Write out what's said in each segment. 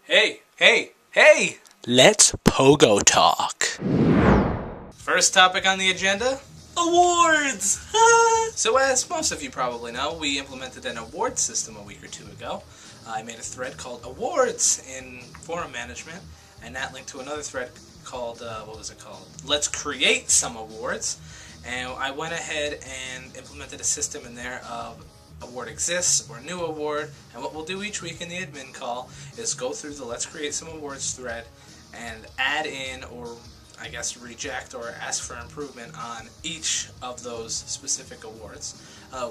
Hey! Let's POGOTok. First topic on the agenda, awards! So as most of you probably know, we implemented an award system a week or two ago. I made a thread called Awards in Forum Management, and that linked to another thread called, Let's Create Some Awards. And I went ahead and implemented a system in there of award exists or new award, and what we'll do each week in the admin call is go through the Let's Create Some Awards thread and add in, or I guess reject or ask for improvement on each of those specific awards,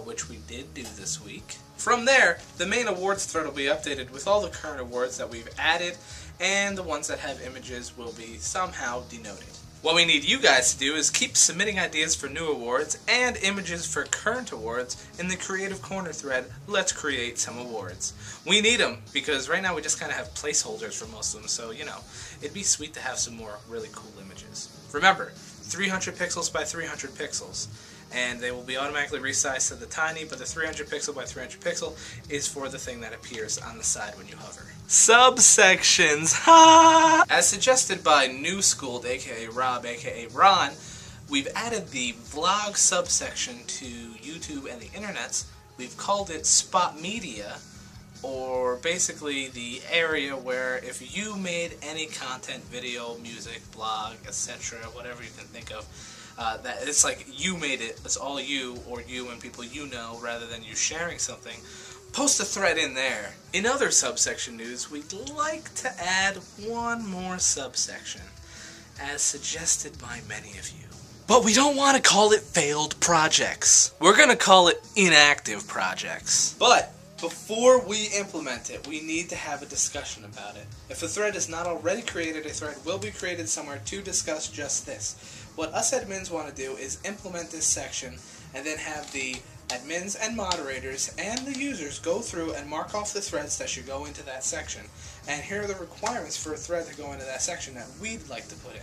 which we did do this week. From there, the main awards thread will be updated with all the current awards that we've added, and the ones that have images will be somehow denoted. What we need you guys to do is keep submitting ideas for new awards and images for current awards in the Creative Corner thread, Let's Create Some Awards. We need them because right now we just kind of have placeholders for most of them, so you know, it'd be sweet to have some more really cool images. Remember, 300 pixels by 300 pixels, and they will be automatically resized to the tiny, but the 300 pixel by 300 pixel is for the thing that appears on the side when you hover. Subsections, ha! As suggested by New Schooled, aka Rob, aka Ron, we've added the vlog subsection to YouTube and the internets. We've called it SPOTMedia, or basically the area where if you made any content, video, music, blog, etc., whatever you can think of, that it's like you made it, it's all you or you and people you know rather than you sharing something, post a thread in there. In other subsection news, we'd like to add one more subsection, as suggested by many of you. But we don't want to call it failed projects. We're going to call it inactive projects. But before we implement it, we need to have a discussion about it. If a thread is not already created, a thread will be created somewhere to discuss just this. What us admins want to do is implement this section and then have the admins and moderators and the users go through and mark off the threads that should go into that section. And here are the requirements for a thread to go into that section that we'd like to put in.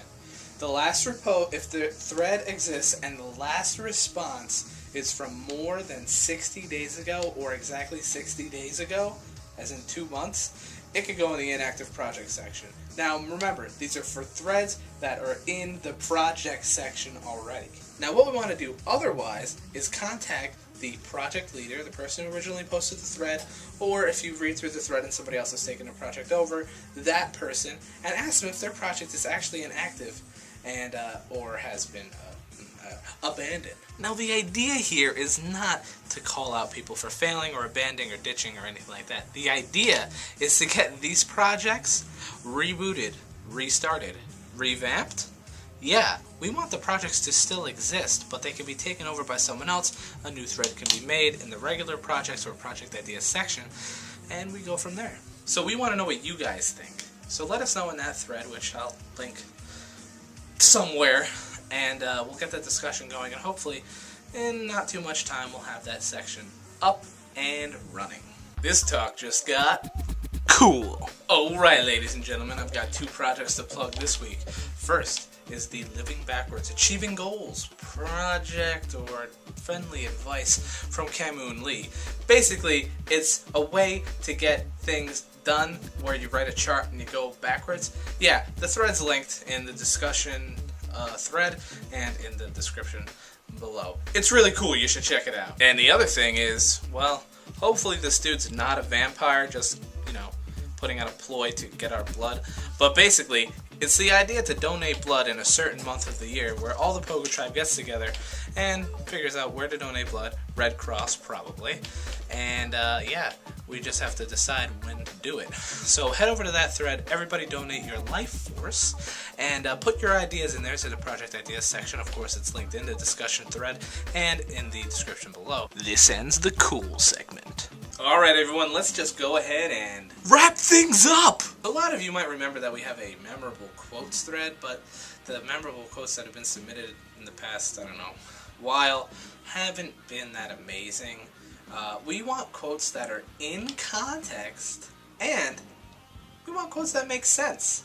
The last if the thread exists and the last response is from more than 60 days ago, or exactly 60 days ago, as in 2 months, it could go in the inactive project section. Now remember, these are for threads that are in the project section already. Now what we want to do otherwise is contact the project leader, the person who originally posted the thread, or if you read through the thread and somebody else has taken the project over, that person, and ask them if their project is actually inactive and or has been abandoned. Now the idea here is not to call out people for failing or abandoning or ditching or anything like that. The idea is to get these projects rebooted, restarted, revamped. Yeah, we want the projects to still exist, but they can be taken over by someone else. A new thread can be made in the regular projects or project ideas section, and we go from there. So we want to know what you guys think. So let us know in that thread, which I'll link somewhere, and we'll get that discussion going, and hopefully in not too much time we'll have that section up and running. This talk just got cool. Alright, ladies and gentlemen, I've got 2 projects to plug this week. First is the Living Backwards Achieving Goals project, or friendly advice from Camoon Lee. Basically, it's a way to get things done where you write a chart and you go backwards. Yeah, the thread's linked in the discussion thread and in the description below. It's really cool, you should check it out. And the other thing is, well, hopefully this dude's not a vampire, just, you know, putting out a ploy to get our blood. But basically, it's the idea to donate blood in a certain month of the year where all the Pogo Tribe gets together and figures out where to donate blood. Red Cross, probably. And yeah, we just have to decide when to do it. So head over to that thread, everybody donate your life force, and put your ideas in there to the project ideas section. Of course, it's linked in the discussion thread and in the description below. This ends the cool segment. Alright everyone, let's just go ahead and wrap things up! A lot of you might remember that we have a memorable quotes thread, but the memorable quotes that have been submitted in the past, I don't know, while haven't been that amazing. We want quotes that are in context, and we want quotes that make sense.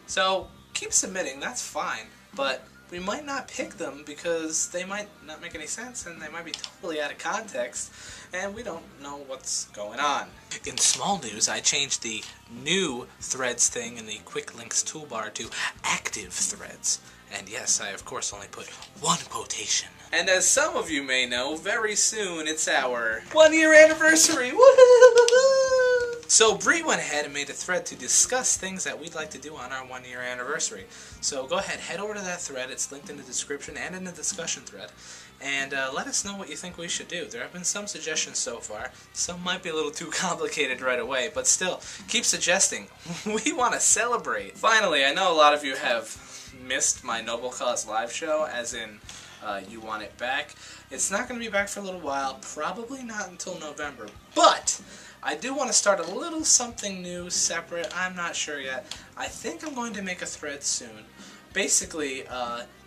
So keep submitting, that's fine, but we might not pick them because they might not make any sense and they might be totally out of context and we don't know what's going on. In small news, I changed the new threads thing in the quick links toolbar to active threads. And yes, I of course only put one quotation. And as some of you may know, very soon it's our 1-year anniversary! Woohoo! So Bree went ahead and made a thread to discuss things that we'd like to do on our 1-year anniversary. So go ahead, head over to that thread. It's linked in the description and in the discussion thread. And let us know what you think we should do. There have been some suggestions so far. Some might be a little too complicated right away, but still, keep suggesting. We want to celebrate. Finally, I know a lot of you have missed my Noble Cause live show, as in you want it back. It's not going to be back for a little while, probably not until November, but I do want to start a little something new, separate. I'm not sure yet. I think I'm going to make a thread soon, basically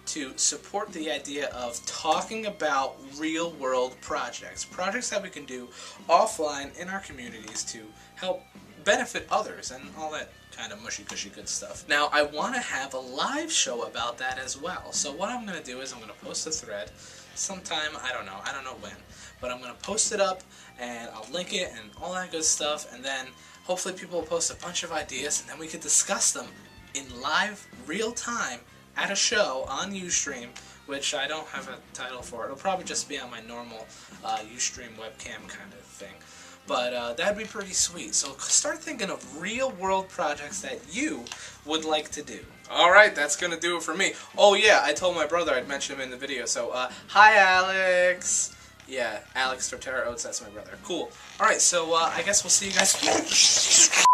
to support the idea of talking about real-world projects that we can do offline in our communities to help benefit others and all that kind of mushy-cushy good stuff. Now, I want to have a live show about that as well. So what I'm going to do is I'm going to post a thread sometime, I don't know when, but I'm going to post it up and I'll link it and all that good stuff, and then hopefully people will post a bunch of ideas and then we can discuss them in live, real time at a show on Ustream, which I don't have a title for. It'll probably just be on my normal Ustream webcam kind of thing. But that'd be pretty sweet. So start thinking of real-world projects that you would like to do. Alright, that's going to do it for me. Oh yeah, I told my brother I'd mention him in the video. So, hi Alex! Yeah, Alex Torterra Oates, that's my brother. Cool. Alright, so I guess we'll see you guys.